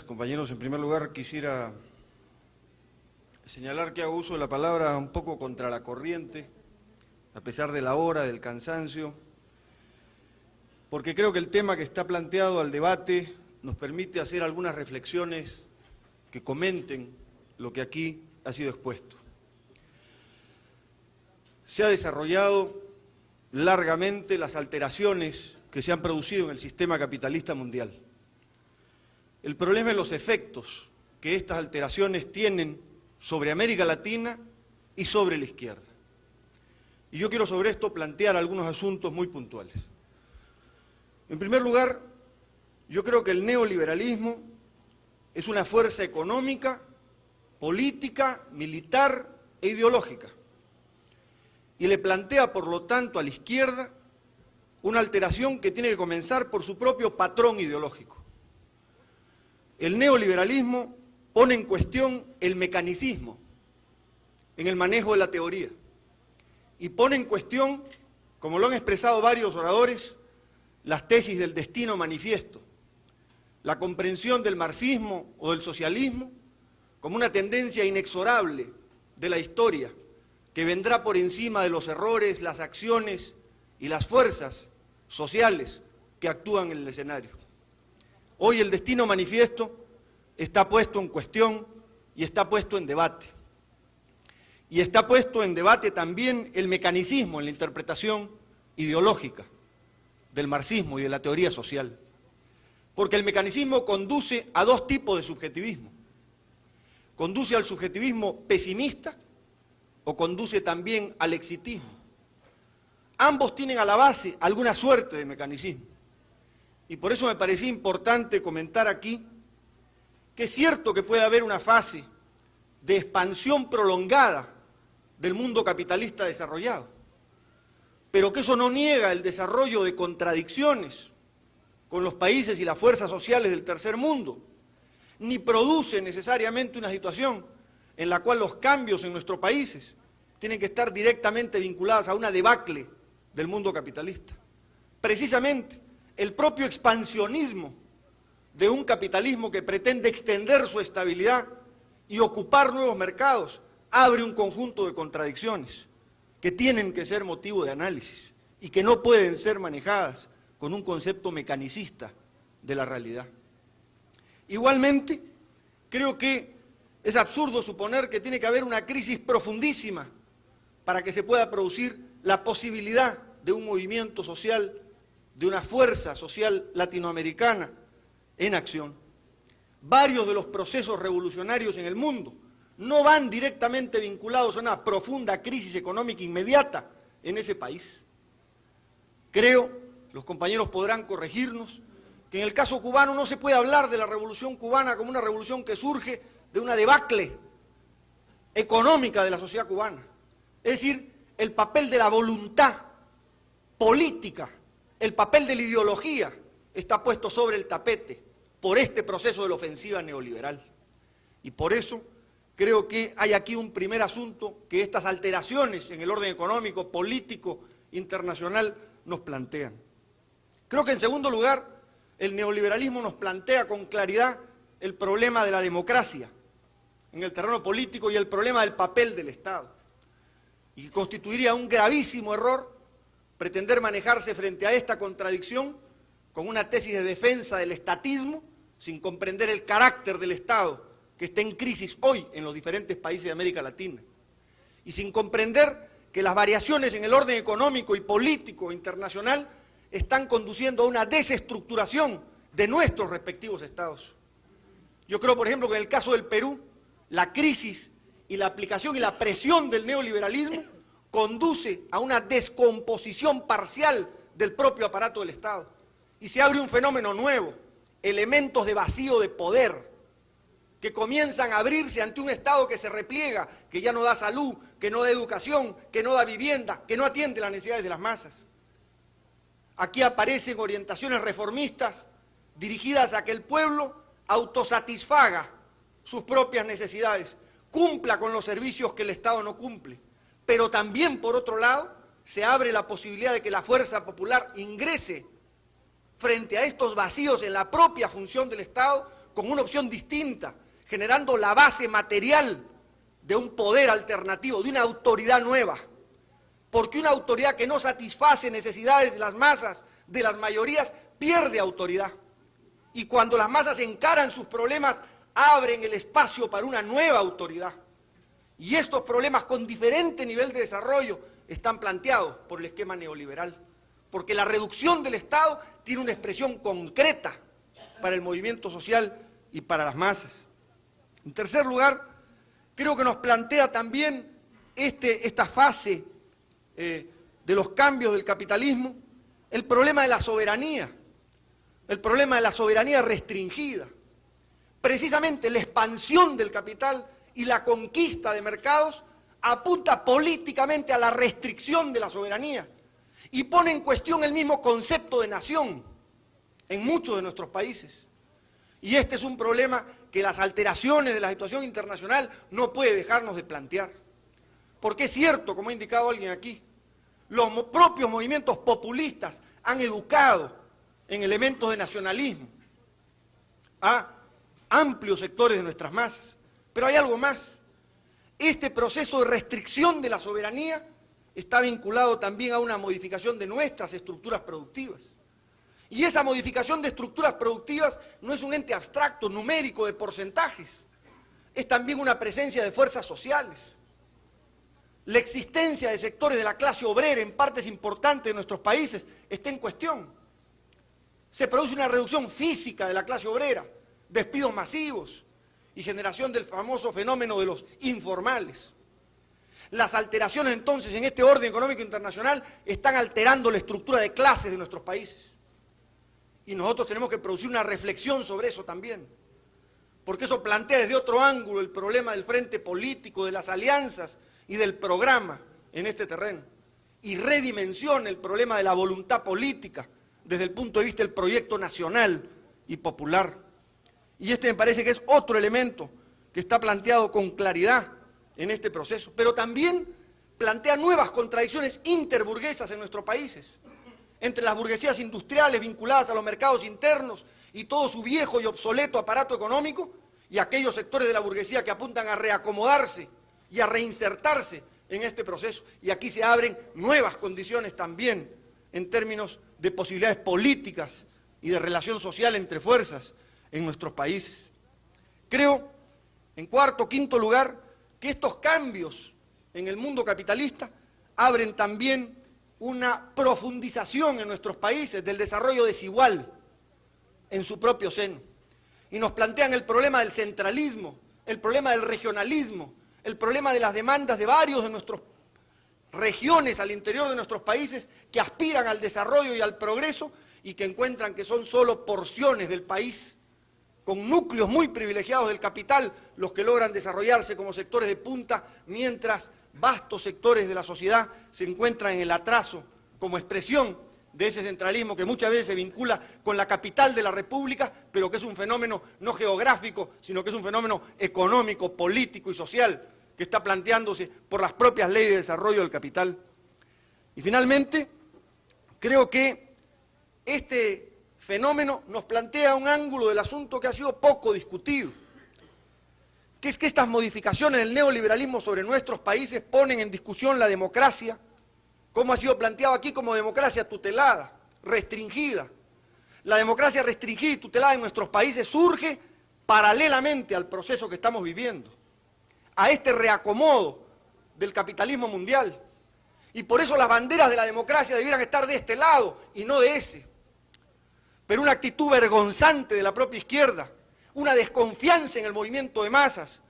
compañeros. En primer lugar, quisiera señalar que hago uso de la palabra un poco contra la corriente, a pesar de la hora, del cansancio, porque creo que el tema que está planteado al debate nos permite hacer algunas reflexiones que comenten lo que aquí ha sido expuesto. Se ha desarrollado largamente las alteraciones que se han producido en el sistema capitalista mundial. El problema es los efectos que estas alteraciones tienen sobre América Latina y sobre la izquierda. Y yo quiero sobre esto plantear algunos asuntos muy puntuales. En primer lugar, yo creo que el neoliberalismo es una fuerza económica, política, militar e ideológica. Y le plantea, por lo tanto, a la izquierda una alteración que tiene que comenzar por su propio patrón ideológico. El neoliberalismo pone en cuestión el mecanicismo en el manejo de la teoría y pone en cuestión, como lo han expresado varios oradores, las tesis del destino manifiesto, la comprensión del marxismo o del socialismo como una tendencia inexorable de la historia que vendrá por encima de los errores, las acciones y las fuerzas sociales que actúan en el escenario. Hoy el destino manifiesto está puesto en cuestión y está puesto en debate. Y está puesto en debate también el mecanicismo en la interpretación ideológica del marxismo y de la teoría social. Porque el mecanicismo conduce a dos tipos de subjetivismo. Conduce al subjetivismo pesimista o conduce también al exitismo. Ambos tienen a la base alguna suerte de mecanicismo. Y por eso me parecía importante comentar aquí que es cierto que puede haber una fase de expansión prolongada del mundo capitalista desarrollado, pero que eso no niega el desarrollo de contradicciones con los países y las fuerzas sociales del tercer mundo, ni produce necesariamente una situación en la cual los cambios en nuestros países tienen que estar directamente vinculados a una debacle del mundo capitalista. Precisamente, el propio expansionismo de un capitalismo que pretende extender su estabilidad y ocupar nuevos mercados abre un conjunto de contradicciones que tienen que ser motivo de análisis y que no pueden ser manejadas con un concepto mecanicista de la realidad. Igualmente, creo que es absurdo suponer que tiene que haber una crisis profundísima para que se pueda producir la posibilidad de un movimiento social, de una fuerza social latinoamericana en acción. Varios de los procesos revolucionarios en el mundo no van directamente vinculados a una profunda crisis económica inmediata en ese país. Creo, los compañeros podrán corregirnos, que en el caso cubano no se puede hablar de la revolución cubana como una revolución que surge de una debacle económica de la sociedad cubana. Es decir, el papel de la voluntad política, el papel de la ideología está puesto sobre el tapete por este proceso de la ofensiva neoliberal. Y por eso creo que hay aquí un primer asunto que estas alteraciones en el orden económico, político, internacional nos plantean. Creo que en segundo lugar, el neoliberalismo nos plantea con claridad el problema de la democracia en el terreno político y el problema del papel del Estado. Y constituiría un gravísimo error pretender manejarse frente a esta contradicción con una tesis de defensa del estatismo sin comprender el carácter del Estado que está en crisis hoy en los diferentes países de América Latina y sin comprender que las variaciones en el orden económico y político internacional están conduciendo a una desestructuración de nuestros respectivos estados. Yo creo, por ejemplo, que en el caso del Perú, la crisis y la aplicación y la presión del neoliberalismo conduce a una descomposición parcial del propio aparato del Estado. Y se abre un fenómeno nuevo, elementos de vacío de poder, que comienzan a abrirse ante un Estado que se repliega, que ya no da salud, que no da educación, que no da vivienda, que no atiende las necesidades de las masas. Aquí aparecen orientaciones reformistas dirigidas a que el pueblo autosatisfaga sus propias necesidades, cumpla con los servicios que el Estado no cumple. Pero también, por otro lado, se abre la posibilidad de que la fuerza popular ingrese frente a estos vacíos en la propia función del Estado con una opción distinta, generando la base material de un poder alternativo, de una autoridad nueva. Porque una autoridad que no satisface necesidades de las masas, de las mayorías, pierde autoridad. Y cuando las masas encaran sus problemas, abren el espacio para una nueva autoridad. Y estos problemas con diferente nivel de desarrollo están planteados por el esquema neoliberal. Porque la reducción del Estado tiene una expresión concreta para el movimiento social y para las masas. En tercer lugar, creo que nos plantea también esta fase de los cambios del capitalismo, el problema de la soberanía restringida. Precisamente la expansión del capital y la conquista de mercados apunta políticamente a la restricción de la soberanía y pone en cuestión el mismo concepto de nación en muchos de nuestros países. Y este es un problema que las alteraciones de la situación internacional no puede dejarnos de plantear. Porque es cierto, como ha indicado alguien aquí, los propios movimientos populistas han educado en elementos de nacionalismo a amplios sectores de nuestras masas. Pero hay algo más. Este proceso de restricción de la soberanía está vinculado también a una modificación de nuestras estructuras productivas. Y esa modificación de estructuras productivas no es un ente abstracto, numérico, de porcentajes. Es también una presencia de fuerzas sociales. La existencia de sectores de la clase obrera en partes importantes de nuestros países está en cuestión. Se produce una reducción física de la clase obrera, despidos masivos y generación del famoso fenómeno de los informales. Las alteraciones entonces en este orden económico internacional están alterando la estructura de clases de nuestros países. Y nosotros tenemos que producir una reflexión sobre eso también, porque eso plantea desde otro ángulo el problema del frente político, de las alianzas y del programa en este terreno, y redimensiona el problema de la voluntad política desde el punto de vista del proyecto nacional y popular. Y este me parece que es otro elemento que está planteado con claridad en este proceso, pero también plantea nuevas contradicciones interburguesas en nuestros países, entre las burguesías industriales vinculadas a los mercados internos y todo su viejo y obsoleto aparato económico, y aquellos sectores de la burguesía que apuntan a reacomodarse y a reinsertarse en este proceso. Y aquí se abren nuevas condiciones también en términos de posibilidades políticas y de relación social entre fuerzas en nuestros países. Creo, en cuarto, quinto lugar, que estos cambios en el mundo capitalista abren también una profundización en nuestros países del desarrollo desigual en su propio seno. Y nos plantean el problema del centralismo, el problema del regionalismo, el problema de las demandas de varios de nuestras regiones al interior de nuestros países que aspiran al desarrollo y al progreso y que encuentran que son solo porciones del país, con núcleos muy privilegiados del capital, los que logran desarrollarse como sectores de punta, mientras vastos sectores de la sociedad se encuentran en el atraso como expresión de ese centralismo que muchas veces se vincula con la capital de la República, pero que es un fenómeno no geográfico, sino que es un fenómeno económico, político y social que está planteándose por las propias leyes de desarrollo del capital. Y finalmente, creo que este fenómeno nos plantea un ángulo del asunto que ha sido poco discutido, que es que estas modificaciones del neoliberalismo sobre nuestros países ponen en discusión la democracia, como ha sido planteado aquí como democracia tutelada, restringida. La democracia restringida y tutelada en nuestros países surge paralelamente al proceso que estamos viviendo, a este reacomodo del capitalismo mundial. Y por eso las banderas de la democracia debieran estar de este lado y no de ese. Pero una actitud vergonzante de la propia izquierda, una desconfianza en el movimiento de masas,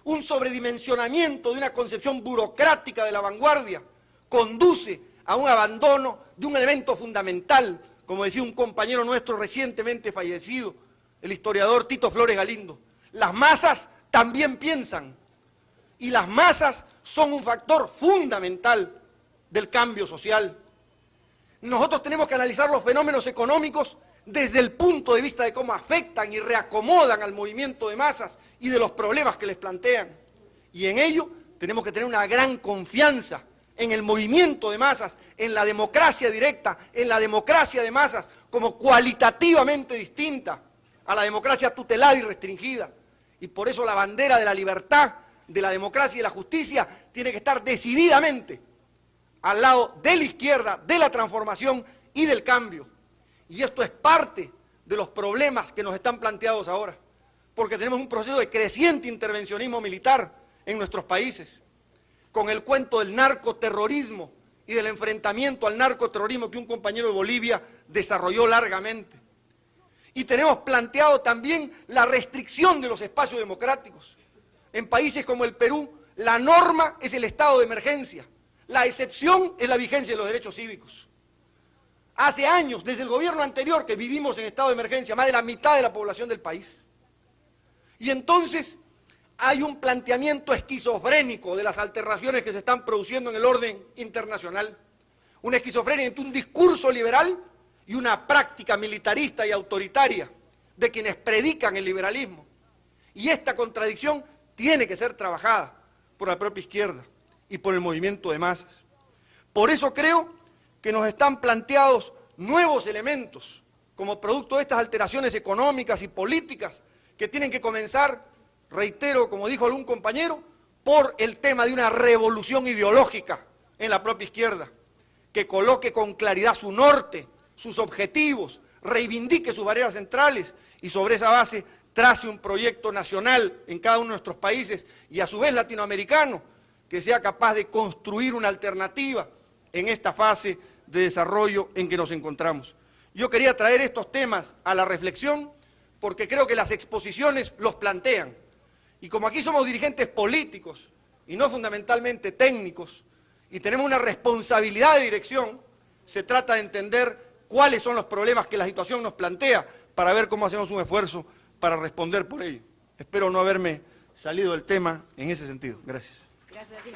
un sobredimensionamiento de una concepción burocrática de la vanguardia, conduce a un abandono de un elemento fundamental, como decía un compañero nuestro recientemente fallecido, el historiador Tito Flores Galindo. Las masas también piensan, y las masas son un factor fundamental del cambio social. Nosotros tenemos que analizar los fenómenos económicos desde el punto de vista de cómo afectan y reacomodan al movimiento de masas y de los problemas que les plantean. Y en ello tenemos que tener una gran confianza en el movimiento de masas, en la democracia directa, en la democracia de masas, como cualitativamente distinta a la democracia tutelada y restringida. Y por eso la bandera de la libertad, de la democracia y de la justicia tiene que estar decididamente al lado de la izquierda, de la transformación y del cambio. Y esto es parte de los problemas que nos están planteados ahora, porque tenemos un proceso de creciente intervencionismo militar en nuestros países, con el cuento del narcoterrorismo y del enfrentamiento al narcoterrorismo que un compañero de Bolivia desarrolló largamente. Y tenemos planteado también la restricción de los espacios democráticos. En países como el Perú, la norma es el estado de emergencia, la excepción es la vigencia de los derechos cívicos. Hace años, desde el gobierno anterior, que vivimos en estado de emergencia, más de la mitad de la población del país. Y entonces hay un planteamiento esquizofrénico de las alteraciones que se están produciendo en el orden internacional. Una esquizofrenia entre un discurso liberal y una práctica militarista y autoritaria de quienes predican el liberalismo. Y esta contradicción tiene que ser trabajada por la propia izquierda y por el movimiento de masas. Por eso creo que nos están planteados nuevos elementos como producto de estas alteraciones económicas y políticas que tienen que comenzar, reitero, como dijo algún compañero, por el tema de una revolución ideológica en la propia izquierda, que coloque con claridad su norte, sus objetivos, reivindique sus barreras centrales y sobre esa base trace un proyecto nacional en cada uno de nuestros países y a su vez latinoamericano, que sea capaz de construir una alternativa en esta fase de desarrollo en que nos encontramos. Yo quería traer estos temas a la reflexión porque creo que las exposiciones los plantean. Y como aquí somos dirigentes políticos y no fundamentalmente técnicos, y tenemos una responsabilidad de dirección, se trata de entender cuáles son los problemas que la situación nos plantea para ver cómo hacemos un esfuerzo para responder por ello. Espero no haberme salido del tema en ese sentido. Gracias. Gracias a ti.